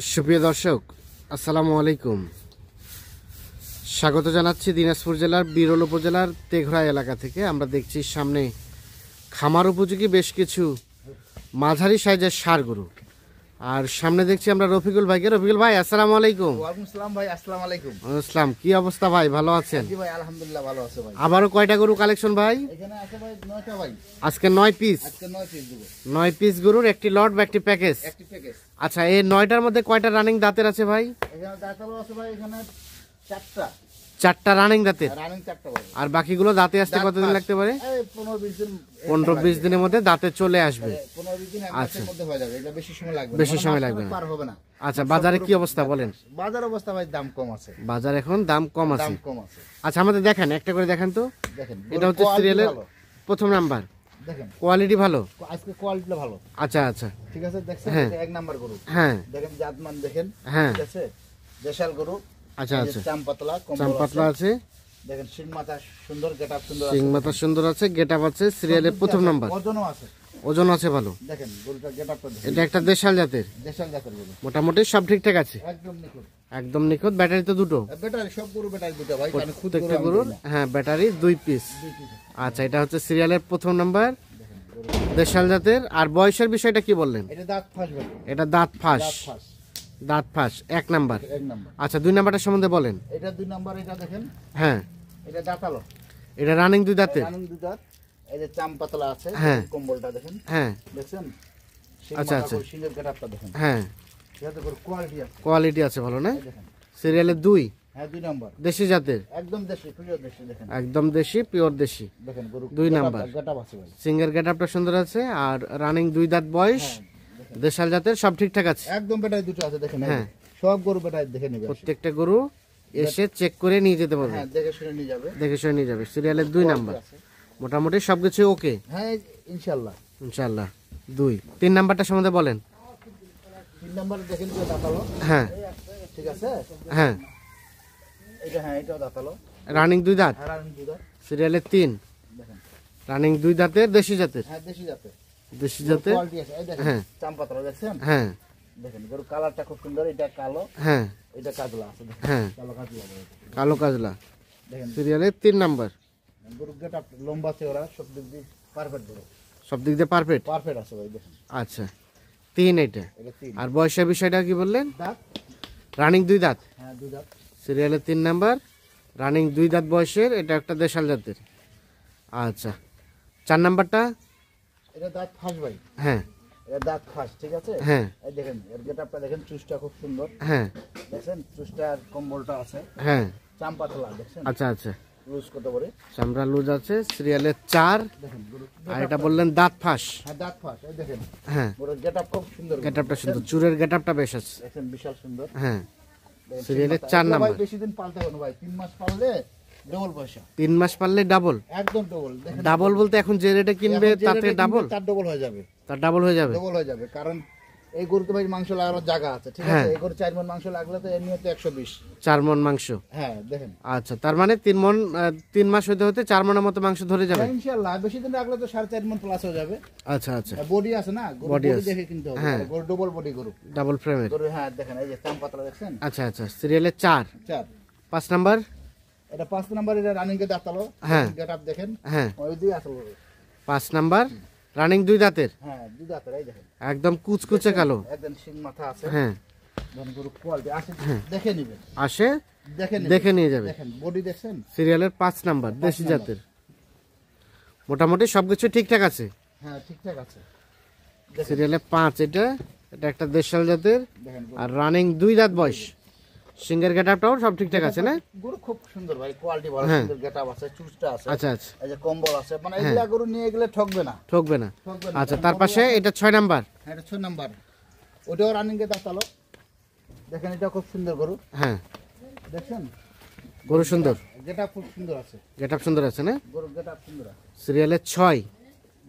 সুপ্রিয় দর্শক, আসসালামু আলাইকুম। স্বাগত জানাচ্ছি দিনাজপুর জেলার বিরল উপজেলার তেঘরা এলাকা থেকে। আমরা দেখছি সামনে খামার উপযোগী বেশ কিছু মাঝারি সাইজের ষাঁড় গরু, আর সামনে দেখছি আমরা রফিকুল ভাইকে। রফিকুল ভাই, আসসালামু আলাইকুম। ওয়ালাইকুম আসসালাম ভাই। আসসালামু আলাইকুম। আসসালাম, কি অবস্থা ভাই, ভালো আছেন? জি ভাই, আলহামদুলিল্লাহ ভালো আছে ভাই। আবারও কয়টা গরু কালেকশন ভাই? এখানে আছে ভাই 9টা ভাই। আজকে 9 পিস। আজকে 9 পিস দেব। 9 পিস গরুর একটি লট বা একটি প্যাকেজ। একটি প্যাকেজ। আচ্ছা, এই 9টার মধ্যে কয়টা রানিং দাঁতের আছে ভাই? এখানে দাঁতালো আছে ভাই, এখানে 4টা। 4টা রানিং দাঁতের। রানিং 4টা ভাই। আর বাকিগুলো দাঁতে আসতে কতদিন লাগতে পারে? এই 15-20 দিন। 15-20 দিনের মধ্যে দাঁতে চলে আসবে। 15-20 দিন এক মাসের মধ্যে হয়ে যাবে। এটা বেশি সময় লাগবে না। বেশি সময় লাগবে না। পার হবে না। আচ্ছা, বাজারে কি অবস্থা বলেন? বাজার অবস্থা ভাই দাম কম আছে। বাজার এখন দাম কম আছে। দাম কম আছে। আচ্ছা, আমাদের দেখেন, একটা করে দেখেন তো। দেখেন, এটা হচ্ছে সিরিয়ালের প্রথম নাম্বার। দেখেন কোয়ালিটি ভালো। আজকে কোয়ালিটি ভালো। আচ্ছা আচ্ছা, ঠিক আছে, দেখছেন হ্যাঁ। এটা 1 নাম্বার গরু। হ্যাঁ দেখেন জাতমান দেখেন। হ্যাঁ, ঠিক আছে, দেশাল গরু। আচ্ছা আচ্ছা, চামপাতলা চামপাতলা আছে। দেখেন সিং মাথা সুন্দর, গেটআপ সুন্দর সিং আছে। মাথা সুন্দর আছে, গেটআপ আছে, সিরিয়ালের প্রথম নাম্বার। ওজনও আছে। ওজন আছে ভালো। দেখেন গরুটা গেটআপটা দেখেন। এটা একটা দেশাল জাতের। দেশাল জাতের গরু। মোটামুটি সব ঠিকঠাক আছে, একদম নিখুঁত। একদম নিখুঁত। ব্যাটারি তো দুটো। ব্যাটারি সব গরু ব্যাটারি দুটো ভাই, কারণ খুদ প্রত্যেকটা গরু গরুর হ্যাঁ ব্যাটারি 2 পিস। আচ্ছা, এটা হচ্ছে সিরিয়ালের প্রথম নাম্বার, দেশাল জাতের। আর বয়সের বিষয়টা কি বললেন? এটা দাঁত ফাঁস ভাই। এটা দাঁত ফাঁস। দাঁত ফাঁস। দাঁত ফাঁস 1 নাম্বার। 1 নাম্বার। আচ্ছা, 2 নাম্বারটা সম্বন্ধে বলেন। এটা 2 নাম্বার। এটা দেখেন, হ্যাঁ, এটা দাঁতালো। এটা রানিং 2 দাঁতের। রানিং 2 দাঁত। এই যে চামপাতলা আছে, হ্যাঁ। কম্বলটা দেখেন। হ্যাঁ দেখছেন আচ্ছা, আচ্ছা। সিংহের গেটআপটা দেখেন। হ্যাঁ, যাতে গরু কোয়ালিটি আছে। কোয়ালিটি আছে ভালো না? এই দেখেন। সিরিয়ালের 2, হ্যাঁ 2 নাম্বার। দেশি জাতের। একদম দেশি, পিওর দেশি। দেখেন একদম দেশি, পিওর দেশি। দেখেন গরু 2 নাম্বার। গেটআপ আছে ভাই। সিঙ্গেল গেটআপটা সুন্দর আছে, আর রানিং 2 দাঁত বয়স, দেশাল জাতের, সব ঠিকঠাক আছে। একদম ব্যাটারি দুটো আছে দেখেন। হ্যাঁ। সব গরু ব্যাটারি দেখে নেবে। প্রত্যেকটা গরু এসে চেক করে নিয়ে যেতে পারবে। হ্যাঁ, দেখে শুনে নিয়ে যাবে। দেখে শুনে নিয়ে যাবে। সিরিয়ালের 2 নাম্বার। মোটামুটি সবকিছু ওকে হ্যাঁ ইনশাআল্লাহ। ইনশাআল্লাহ। 2 3 নাম্বারটা সম্বন্ধে বলেন। 3 নাম্বার দেখেন যে দাঁতালো। হ্যাঁ ঠিক আছে। হ্যাঁ, এটা হ্যাঁ এটাও দাঁতালো। রানিং 2 দাঁত, হারান দুধা। সিরিয়ালের 3, দেখেন রানিং 2 দাঁতের, দেশি জাতের। হ্যাঁ দেশি জাতের। দেশি জাতের। কোয়ালিটি আছে। এই দেখেন হ্যাঁ। চামপাতলা দেখছেন। হ্যাঁ দেখেন গরু কালারটা খুব সুন্দর। এটা কালো, হ্যাঁ এটা কাজলা আছে। দেখেন হ্যাঁ, কালো কাজলা আছে। কালো কাজলা। দেখেন সিরিয়ালের 3 নাম্বার। গরু গেটআপ লম্বা চওড়া সব দিক দিয়ে পারফেক্ট গরু। সব দিক দিয়ে পারফেক্ট। পারফেক্ট আছে ভাই দেখেন। আচ্ছা, 3 এটা। এটা 3 আর বয়সের বিষয়টা কি বললেন? দাঁত। রানিং 2 দাঁত, হ্যাঁ 2 দাঁত। সিরিয়ালের 3 নাম্বার, রানিং 2 দাঁত বয়সের, এটা একটা দেশাল জাতের। আচ্ছা, 4 নাম্বারটা। এটা দাঁত ফাঁস ভাই। হ্যাঁ এটা দাঁত ফাঁস। ঠিক আছে। হ্যাঁ এই দেখেন এর গেটআপটা দেখেন, চুষটা খুব সুন্দর। হ্যাঁ দেখছেন চুষটা আর কম্বলটা আছে। হ্যাঁ, চামপাতলা দেখছেন। আচ্ছা আচ্ছা, লুজ কত বড়। চামড়া লুজ আছে। সিরিয়ালের 4, দেখেন গরু। আর এটা বললেন দাঁত ফাঁস। হ্যাঁ দাঁত ফাঁস। এই দেখেন হ্যাঁ, গরুর গেটআপ খুব সুন্দর। গেটআপটা সুন্দর, চুরের গেটআপটা বেশ আছে। দেখেন বিশাল সুন্দর। হ্যাঁ, দেখেন, সিরিয়ালের সিং 4 মাথা। এগুলো নাম্বার। ভাই বেশি দিন পালতে হবে না ভাই। 3 মাস পাললে ডবল পয়সা। 3 মাস পারলে ডাবল। একদম ডবল। দেখেন ডাবল বলতে এখন যে রেটে কিনবে এখন যে তাতে রেটে কিনবে ডাবল, তার ডবল হয়ে যাবে। তার ডাবল হয়ে যাবে। ডবল হয়ে যাবে, কারণ এই গরুতে ভাই মাংস লাগানোর জায়গা আছে। ঠিক হ্যাঁ। আছে। এই গরু 4 মণ মাংস লাগলে তো এর নিয়ে তো 120। 4 মণ মাংস। হ্যাঁ দেখেন। আচ্ছা, তার মানে 3 মণ, 3 মাস হতে হতে 4 মণের মতো মাংস ধরে যাবে। হ্যাঁ, ইনশাআল্লাহ বেশি দিন রাখলে তো 4.5 মণ প্লাস হয়ে যাবে। আচ্ছা আচ্ছা, বডি আছে না, গরু Body বডি আছে। দেখে কিনতে হবে। হ্যাঁ। গরু ডবল বডি গরু। ডাবল ফ্রেমের। গরু হ্যাঁ দেখেন এই যে চামপাতলা দেখছেন। আচ্ছা আচ্ছা, সিরিয়ালের 4 4 5 নাম্বার। এটা 5 নাম্বার। এটা রানিং এ দাঁতালো। হ্যাঁ। গেটআপ দেখেন। হ্যাঁ, ওই দুই আসল গরু। 5 নাম্বার, রানিং 2 দাঁতের, হ্যাঁ 2 দাঁতের। এই দেখেন একদম কুচকুচে কালো। একদম সিং মাথা আছে। হ্যাঁ, দেখেন গরু কোয়ালিটি আছে। দেখে নেবেন। আসে দেখে দেখে নিয়ে যাবে। দেখেন বডি দেখছেন। সিরিয়ালের 5 নাম্বার, দেশি নাম্বার। জাতের। মোটামুটি সবকিছু ঠিকঠাক আছে। হ্যাঁ ঠিকঠাক আছে। সিরিয়ালে 5, এটা এটা একটা দেশাল জাতের, দেখেন আর রানিং 2 দাঁত বয়স। সিঙ্গের গেটআপটাও সব ঠিকঠাক আছে না? গরু খুব সুন্দর ভাই, কোয়ালিটি ভালো। হ্যাঁ। সুন্দর গেটআপ আছে, চুষটা আছে। আচ্ছা আচ্ছা, এই যে কম্বল আছে, মানে এগুলা গরু নিয়ে গেলে ঠকবে না। ঠকবে না। ঠকবে না। আচ্ছা, তার পাশে এটা 6 নাম্বার। হ্যাঁ এটা 6 নাম্বার। ওটাও রানিং এ দাঁতালো। দেখেন এটা খুব সুন্দর গরু। হ্যাঁ, দেখছেন গরু সুন্দর, গেটআপ খুব সুন্দর আছে। গেটআপ সুন্দর আছে না? গরু গেটআপ সুন্দর আছে। সিরিয়ালের 6,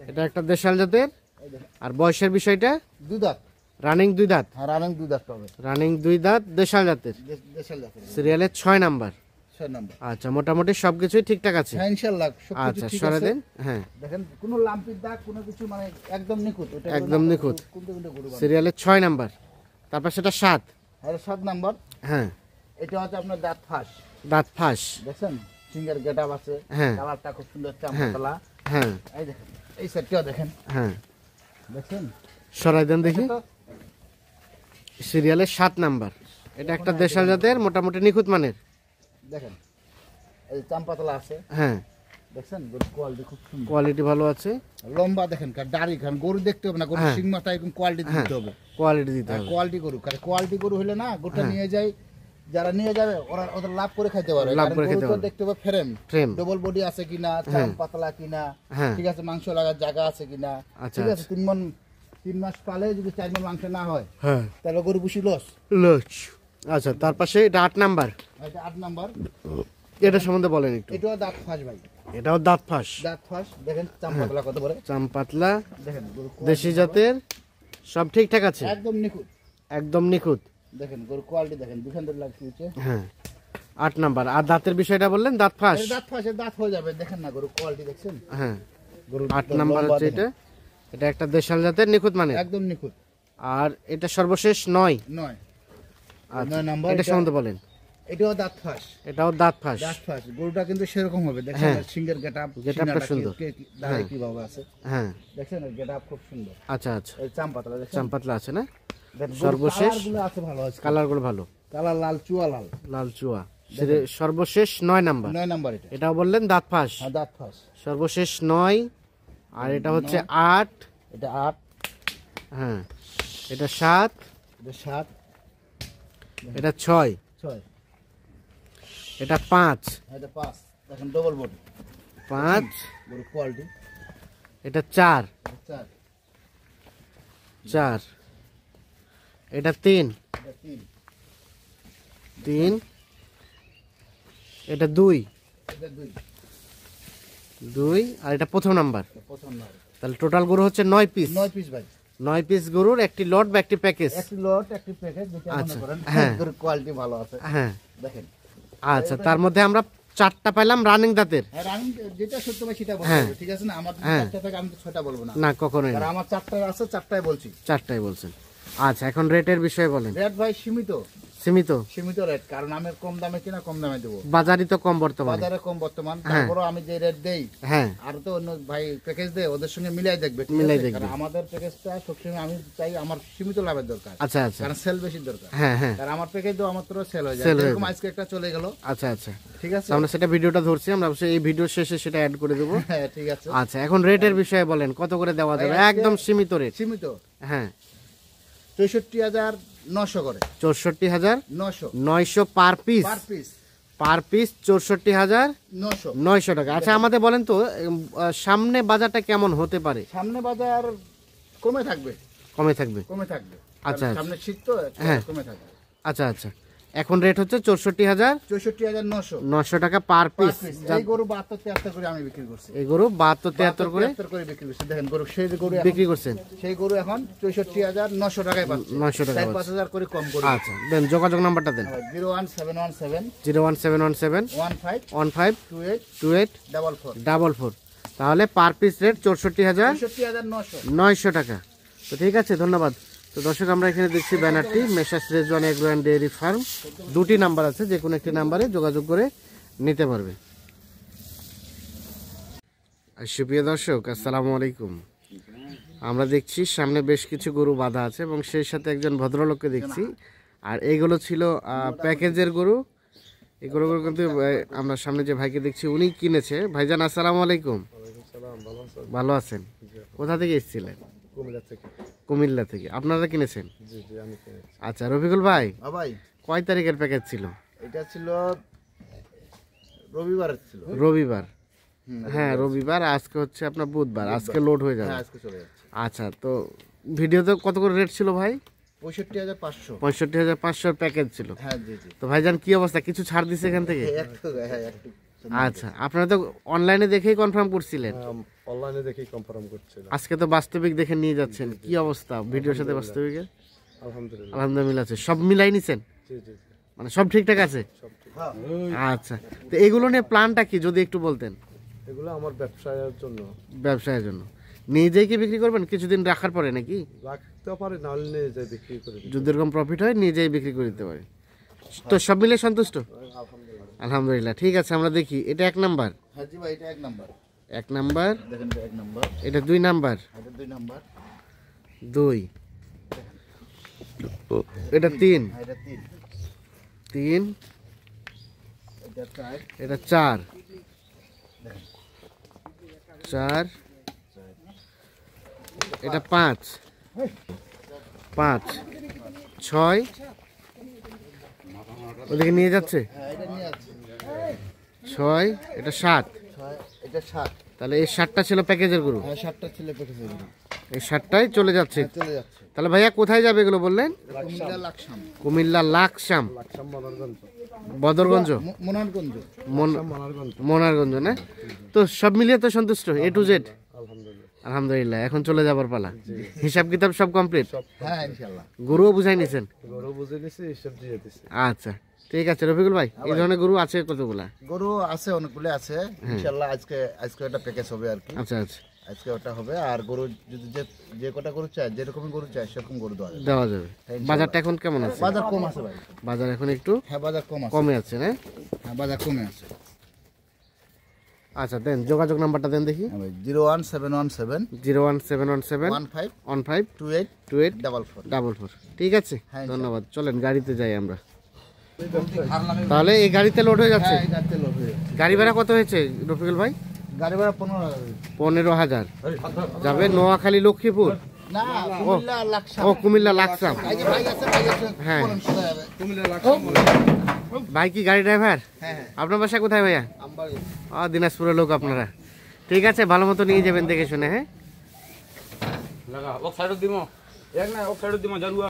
এটা একটা দেশাল জাতের। এই দেখেন আর বয়সের বিষয়টা? 2 দাঁত। রানিং 2 দাঁত, হ্যাঁ রানিং 2 দাঁত পাবে। রানিং 2 দাঁত, দেশাল জাতের। দেশাল জাতের। সিরিয়ালের 6 নাম্বার। 6 নাম্বার। আচ্ছা, মোটামুটি সবকিছুই ঠিকঠাক আছে। হ্যাঁ ইনশাআল্লাহ সবকিছু আচ্ছা, ঠিক সরে আছে। দেন। হ্যাঁ, দেখেন কোনো লাম্পির দাগ কোনো কিছু, মানে একদম নিখুঁত। ওটা একদম নিখুঁত। কোনটা কোনটা গরু বাঁধে। সিরিয়ালের 6 নাম্বার। তারপর সেটা 7, এটা 7 নাম্বার। হ্যাঁ, এটা হচ্ছে আপনার দাঁত ফাঁস, দাঁত ফাঁস। দেখছেন সিঙ্গের গেটআপ আছে, হ্যাঁ। কালারটা খুব সুন্দর চামড়া। হ্যাঁ এই দেখেন, এই সেটটাও দেখেন, হ্যাঁ, দেখছেন সরাই দেন দেখি। তো সিরিয়ালের 7 নাম্বার। এটা একটা দেশাল জাতের, মোটামুটি নিখুঁত মানের। দেখেন এই চাম্পাতলা আছে, হ্যাঁ, দেখছেন গরু কোয়ালিটি খুব সুন্দর, কোয়ালিটি ভালো আছে। লম্বা দেখেন, কার দাড়ি খান গরু দেখতে হবে না, গরু হ্যাঁ। সিং মাথা এরকম কোয়ালিটি দিতে হবে। কোয়ালিটি দিতে হবে। কোয়ালিটি গরু, কারণ কোয়ালিটি গরু হলে না গরুটা হ্যাঁ। নিয়ে যায়, যারা নিয়ে যাবে ওরা ওদের লাভ করে খাইতে পারে। লাভ কারণ করে খেতে গরু তো পারবে। দেখতে হবে ফ্রেম, ফ্রেম। ডবল বডি আছে কিনা, চাম পাতলা কিনা, হ্যাঁ। ঠিক আছে, মাংস লাগার জায়গা আছে কিনা, আচ্ছা, ঠিক আছে। 3 মাস পালে যদি 4 মাস মাংস না হয় হ্যাঁ, তাহলে গরু বুঝি লস। লস। আচ্ছা, তার পাশে এটা 8 নাম্বার। এটা 8 নাম্বার। এটা সম্বন্ধে বলেন একটু। এটাও দাঁত ফাঁস ভাই, এটাও দাঁত ফাঁস, দাঁত ফাঁস। দেখেন চাম পাতলা কত বড়, চাম পাতলা, দেখেন গরু দেশি জাতের, সব ঠিকঠাক আছে, একদম নিখুঁত। একদম নিখুঁত। দেখেন গরু কোয়ালিটি দেখেন, দুখান ধরে লাগছে। হ্যাঁ, 8 নাম্বার। আর দাঁতের বিষয়টা বললেন, দাঁত ফাঁস। দাঁত ফাঁসে দাঁত হয়ে যাবে, দেখেন না গরু কোয়ালিটি দেখছেন। হ্যাঁ, গরু 8 নাম্বার হচ্ছে এটা। এটা একটা দেশাল জাতের, নিখুঁত মানের। একদম নিখুঁত। আর এটা সর্বশেষ 9। 9 আচ্ছা, 9 নাম্বার। এটা সম্বন্ধে বলেন। এটাও দাঁত ফাঁস, এটাও দাঁত ফাঁস। দাঁত ফাঁস। গরুটা কিন্তু সেরকম হবে, দেখছেন হ্যাঁ। সিঙ্গের গেটআপ, গেটআপটা সুন্দর। দাঁড়ায় কিভাবে আছে, হ্যাঁ, দেখছেন গেটআপ খুব সুন্দর। আচ্ছা আচ্ছা, এই চাম পাতলা দেখছেন, চাম পাতলা আছে না? দেখেন সর্বশেষ কালারগুলো আছে ভালো আছে, কালারগুলো ভালো, কালার লাল চুয়া লাল। লাল চুয়া। সর্বশেষ 9 নাম্বার। 9 নাম্বার এটা। এটাও বললেন দাঁত ফাঁস। হ্যাঁ, দাঁত ফাঁস। সর্বশেষ 9। আর এটা হচ্ছে 8। এটা 8, হ্যাঁ, এটা 7, এটা 7, এটা 6, 6, এটা 5, এটা 5। দেখেন ডবল বডি, 5, গরু কোয়ালিটি। এটা 4, 4, 4, এটা 3, এটা 3, 3, এটা 2, এটা 2, 2, আর এটা প্রথম নাম্বার। এটা প্রথম নাম্বার। তাহলে টোটাল গরু হচ্ছে 9 পিস। 9 পিস ভাই, 9 পিস গরুর একটি লট বা একটি প্যাকেজ। একটি লট একটি প্যাকেজ, যেটা মনে আচ্ছা, করেন হ্যাঁ। গরুর কোয়ালিটি ভালো আছে। হ্যাঁ, দেখেন আচ্ছা, তার মধ্যে আমরা 4টা পাইলাম রানিং দাঁতের। আর আমি যেটা সত্য ভাই সেটা বলবো, হ্যাঁ। ঠিক আছে না? আমার হ্যাঁ। 4টা থেকে আমি তো 6টা বলবো না, না, কখনোই না। কারণ আমার 4টায় আছে, 4টায় বলছি। 4টাই বলছেন। আচ্ছা, এখন রেটের বিষয়ে বলেন। রেট ভাই সীমিত, সীমিত। সীমিত রেট, কারণ আমি কম দামে কিনা কম দামে দেবো। বাজারই তো কম বর্তমানে। বাজারে কম বর্তমান, হ্যাঁ। তারপরও আমি যে রেট দেই হ্যাঁ, আর তো অন্য ভাই প্যাকেজ দেয়, ওদের সঙ্গে মিলাই দেখবে, ঠিক মিলাই আছে? দেখবে। কারণ আমাদের প্যাকেজটা সবসময় আমি চাই আমার সীমিত লাভের দরকার, আচ্ছা আচ্ছা, কারণ সেল বেশি দরকার। হ্যাঁ হ্যাঁ, কারণ আমার প্যাকেজ তো আমার তো সেল হয়ে যায়, Sell হয়ে এরকম যায়। আজকে একটা চলে গেল, আচ্ছা আচ্ছা। ঠিক আছে? তো আমরা সেটা ভিডিওটা ধরছি, আমরা অবশ্যই এই ভিডিওর শেষে সেটা অ্যাড করে দেবো। হ্যাঁ, ঠিক আছে। আচ্ছা, এখন রেটের বিষয়ে বলেন, কত করে দেওয়া যাবে? আজকে- একদম সীমিত রেট। সীমিত হ্যাঁ, ৬৪,৯০০ করে, ৬৪,900 per piece. Per piece, per piece 64,900 টাকা। আচ্ছা, আমাদের বলেন তো সামনে বাজারটা কেমন হতে পারে? সামনে বাজার কমে থাকবে, কমে থাকবে। কমে থাকবে। আচ্ছা, কারণ আচ্ছা। সামনে শীত তো, একটু হ্যাঁ। কমে থাকবে। আচ্ছা আচ্ছা, এখন রেট হচ্ছে 64,900 ৬৪,৯০০ টাকা পার পার পিস। পিস। এই গরু ৭২-৭৩ করে আমি বিক্রি করছি। এই গরু 72-73 করে ৭২-৭৩ করে বিক্রি করছি। দেখেন গরু, সেই গরু এখন- বিক্রি করছেন। সেই গরু এখন ৬৪,৯০০ টাকায় পাচ্ছে। 900 টাকা ৪-৫ হাজার করে কম করে। আচ্ছা, দেন যোগাযোগ নাম্বারটা দেন। 01717 01717 15 15 28 28 44 44। তাহলে পার পিস রেট 64,900 টাকা। তো ঠিক আছে, ধন্যবাদ। তো দর্শক, আমরা এখানে দেখছি ব্যানারটি messrs Rezwan agro and dairy farm. 2টি নাম্বার আছে, যে কোনো একটি নাম্বারে যোগাযোগ করে নিতে পারবে। আর সুপ্রিয় দর্শক, আসসালামু আলাইকুম। আমরা দেখছি সামনে বেশ কিছু গরু বাঁধা আছে এবং সেই সাথে একজন ভদ্রলোককে দেখছি। আর এইগুলো ছিল প্যাকেজের গরু। এই গরুগুলো কিন্তু আমরা সামনে যে ভাইকে দেখছি উনি কিনেছে। ভাইজান, আসসালামু আলাইকুম। ভালো আছেন? কোথা থেকে এসেছিলেন? কুমিল্লা থেকে। আপনারা কিনেছেন? আচ্ছা, রফিকুল ভাই, ভাই কয় তারিখের প্যাকেজ ছিল? এটা ছিল রবিবারের ছিল। রবিবার। হ্যাঁ, রবিবার। আজকে হচ্ছে আপনার বুধবার, আজকে লোড হয়ে যাবে। হ্যাঁ, আজকে চলে যাচ্ছে। আচ্ছা, তো ভিডিওতে কত করে রেট ছিল ভাই? ৬৫,৫০০। 65,500 প্যাকেজ ছিল। হ্যাঁ, জি জি। তো ভাইজান, কি অবস্থা? কিছু ছাড় দিছে এখান থেকে? হ্যাঁ, একটু। আচ্ছা, আপনারা তো অনলাইনে দেখেই কনফার্ম করছিলেন, অনলাইনে দেখেই কনফার্ম করছিল। আজকে তো বাস্তবিক দেখে নিয়ে যাচ্ছেন। কি অবস্থা ভিডিওর সাথে বাস্তবিকের? আলহামদুলিল্লাহ। আলহামদুলিল্লাহ আছে। সব মিলাই নিছেন? জি জি জি, মানে সব ঠিকঠাক আছে? সব ঠিক। আচ্ছা, তো এগুলো নিয়ে প্ল্যানটা কি যদি একটু বলতেন? এগুলো আমার ব্যবসায়ের জন্য। ব্যবসায়ের জন্য নিজেই কি বিক্রি করবেন কিছুদিন রাখার পরে নাকি? রাখতে দিতেও পারি, নাহলে নিয়ে যাই বিক্রি করে দিই। যদি এরকম প্রফিট হয় নিজেই বিক্রি করে দিতে পারে। তো সব মিলে সন্তুষ্ট? আলহামদুলিল্লাহ। আলহামদুলিল্লাহ। ঠিক আছে, আমরা দেখি এটা 1 নাম্বার। হ্যাঁ জি ভাই, এটা 1 নাম্বার। 1 নাম্বার, দেখেন এটা 1 নাম্বার, এটা 2 নাম্বার, এটা 2 নাম্বার, 2, এটা 3, হ্যাঁ এটা 3, 3, এটা 4, এটা 4, 4, এটা 5, 5, 6, ওদিকে নিয়ে যাচ্ছে হ্যাঁ এটা নিয়ে আছে, 6, এটা 7। 6, এটা 7, তাহলে এই 7টা ছিল প্যাকেজের গরু, হ্যাঁ 7টা ছেলে পেটেছে, এই 7টাই চলে যাচ্ছে। চলে যাচ্ছে। তাহলে ভাইয়া কোথায় যাবে এগুলো বললেন? কুমিল্লা লাকসাম, কুমিল্লা লাকসাম, লাকসাম মনারগঞ্জ। বদরগঞ্জ, মোনারগঞ্জ। মনারগঞ্জ। মনারগঞ্জ না? তো সব মিলিয়ে তো সন্তুষ্ট A to Z? আলহামদুলিল্লাহ। আলহামদুলিল্লাহ। এখন চলে যাবার পালা, হিসাব কিতাব সব কমপ্লিট, হ্যাঁ ইনশাআল্লাহ। গরুও বুঝাই নিছেন? গরু বুঝে নিছি, হিসাব দিয়ে দিছি। আচ্ছা ঠিক আছে রফিকুল ভাই, এই ধরনের গরু আছে কতগুলা? গরু আছে অনেকগুলো আছে ইনশাআল্লাহ। আজকে একটা প্যাকেজ হবে আর কি, আচ্ছা আচ্ছা, আজকে ওটা হবে। আর গরু যদি যে কটা গরু চাই, যেরকম গরু চাই সেরকম গরু দেওয়া যাবে। দেওয়া যাবে। বাজারটা এখন কেমন আছে? বাজার কম আছে ভাই, বাজার এখন একটু হ্যাঁ বাজার কম আছে, কমে আছে না? হ্যাঁ বাজার কমে আছে। আচ্ছা দেন যোগাযোগ নাম্বারটা দেন দেখি। হ্যাঁ ভাই 01717 01717 15 15 28 28 44। 44। ঠিক আছে, হ্যাঁ, ধন্যবাদ। চলেন গাড়িতে যাই আমরা। তাহলে এই গাড়িতে লোড হয়ে যাচ্ছে। হ্যাঁ এই গাড়িতে লোক হয়ে যাচ্ছে। গাড়ি ভাড়া কত হয়েছে রফিকুল ভাই? গাড়ি ভাড়া 15,000। 15,000 যাবে নোয়াখালী লক্ষ্মীপুর। না কুমিল্লা লাকসাম। ও কুমিল্লা লাকসাম। এই যে ভাই আছে, ভাই আছে, হ্যাঁ। বলেন কোথায় যাবে? কুমিল্লা লাকসাম। ভাই কি গাড়ি ড্রাইভার? হ্যাঁ হ্যাঁ আপনার বাসা কোথায় ভাইয়া? আমবাড়ি। দিনাজপুরের লোক আপনারা। ঠিক আছে, ভালো মতো নিয়ে যাবেন দেখে শুনে। হ্যাঁ লাগা ওক সাইড দিমো এক না ওক সাইড দিমো জারুয়া